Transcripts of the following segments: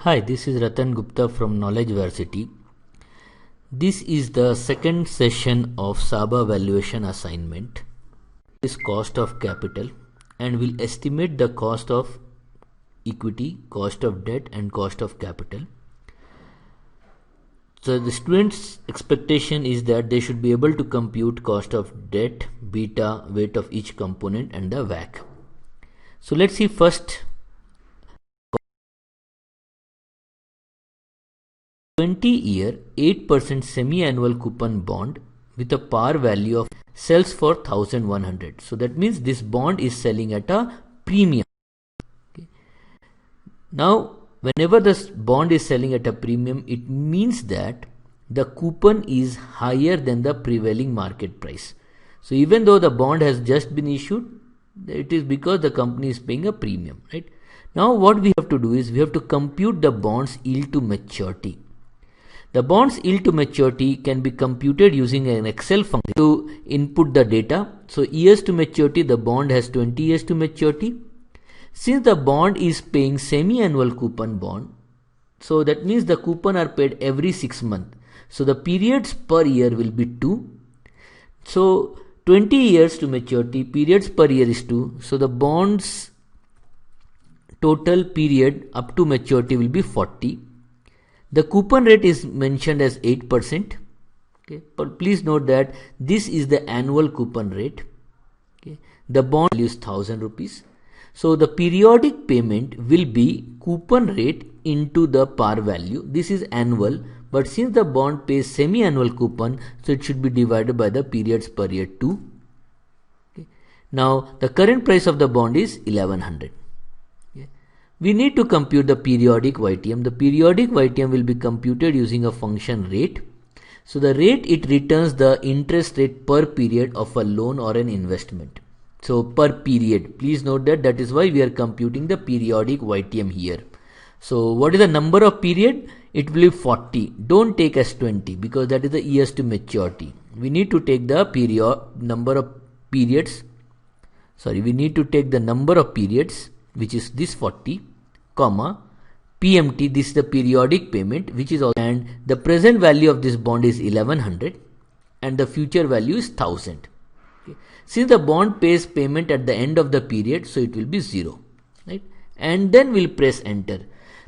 Hi, this is Ratan Gupta from Knowledge Varsity. This is the second session of SABA valuation assignment. This cost of capital, and we'll estimate the cost of equity, cost of debt and cost of capital. So the students' expectation is that they should be able to compute cost of debt, beta, weight of each component and the WACC. So let's see first 20-year 8% semi-annual coupon bond with a par value of sells for 1100. So that means this bond is selling at a premium. Okay. Now whenever this bond is selling at a premium, it means that the coupon is higher than the prevailing market price. So even though the bond has just been issued, it is because the company is paying a premium, right? Now what we have to do is we have to compute the bond's yield to maturity. The bond's yield to maturity can be computed using an Excel function to input the data. So years to maturity, the bond has 20 years to maturity. Since the bond is paying semi-annual coupon bond, so that means the coupon are paid every 6 months. So the periods per year will be 2. So 20 years to maturity, periods per year is 2. So the bond's total period up to maturity will be 40. The coupon rate is mentioned as 8%. Okay, but please note that this is the annual coupon rate. Okay, the bond value is 1000 rupees. So the periodic payment will be coupon rate into the par value. This is annual, but since the bond pays semi-annual coupon, so it should be divided by the periods per year 2. Okay. Now the current price of the bond is 1100. We need to compute the periodic YTM. The periodic YTM will be computed using a function rate. So the rate, it returns the interest rate per period of a loan or an investment. So per period, please note that that is why we are computing the periodic YTM here. So what is the number of period? It will be 40. Don't take as 20 because that is the years to maturity. We need to take the number of periods, which is this 40, comma PMT, this is the periodic payment, which is also, and the present value of this bond is 1100 and the future value is 1000. Okay. Since the bond pays payment at the end of the period, so it will be 0, right? And then we'll press enter.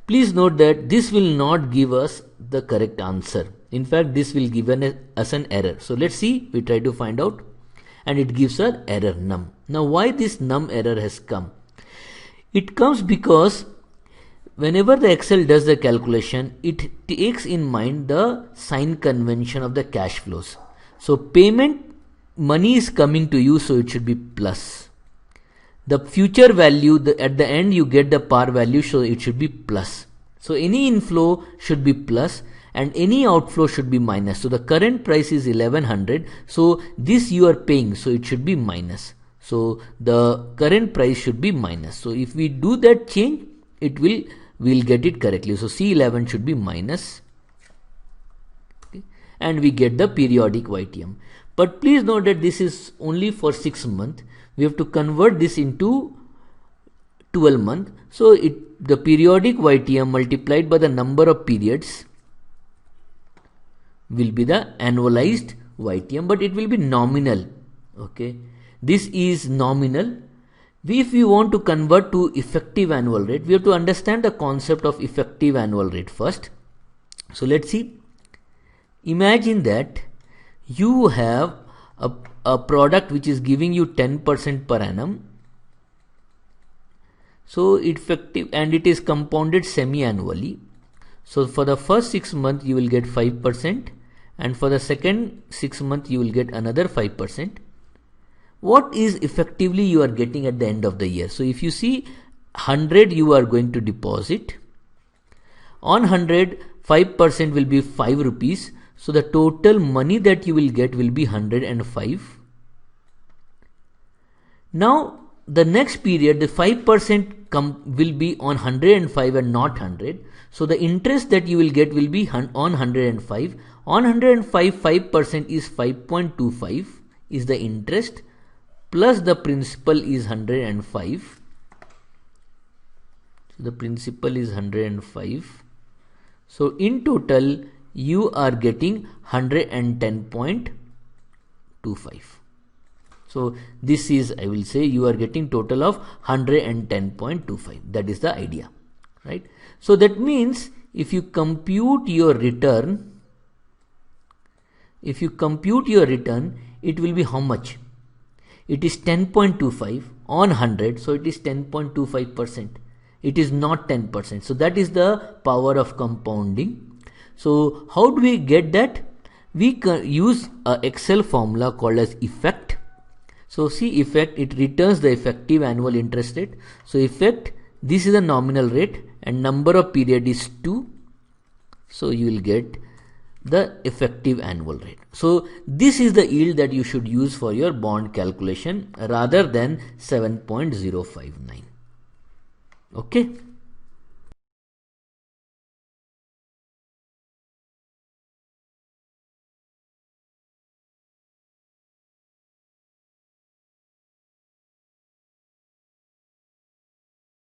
Please note that this will not give us the correct answer. In fact, this will give us an error. So let's see, we try to find out, and it gives an error num. Now why this num error has come? It comes because whenever the Excel does the calculation, it takes in mind the sign convention of the cash flows. So payment money is coming to you, so it should be plus. The future value, at the end you get the par value, so it should be plus. So any inflow should be plus and any outflow should be minus. So the current price is 1100. So this you are paying, so it should be minus. So the current price should be minus. So if we do that change, we'll get it correctly. So C11 should be minus. Okay. And we get the periodic YTM. But please note that this is only for 6 months. We have to convert this into 12 months. So the periodic YTM multiplied by the number of periods will be the annualized YTM, but it will be nominal. Okay. This is nominal. If we want to convert to effective annual rate, we have to understand the concept of effective annual rate first. So let's see. Imagine that you have a product which is giving you 10% per annum. So effective, and it is compounded semi-annually. So for the first 6 months you will get 5%, and for the second 6 months you will get another 5%. What is effectively you are getting at the end of the year? So if you see 100 you are going to deposit. On 100, 5% will be 5 rupees. So the total money that you will get will be 105. Now the next period, the 5% will be on 105 and not 100. So the interest that you will get will be on 105. On 105, 5% is 5.25 is the interest, plus the principal is 105. So the principal is 105 So in total you are getting 110.25. So this is, I will say, you are getting total of 110.25. That is the idea, right? So that means if you compute your return, it will be how much? It is 10.25 on 100, so it is 10.25%. It is not 10%. So that is the power of compounding. So how do we get that? We can use a Excel formula called as effect. So see effect, it returns the effective annual interest rate. So effect, this is the nominal rate and number of period is 2. So you will get the effective annual rate. So this is the yield that you should use for your bond calculation rather than 7.059. Okay.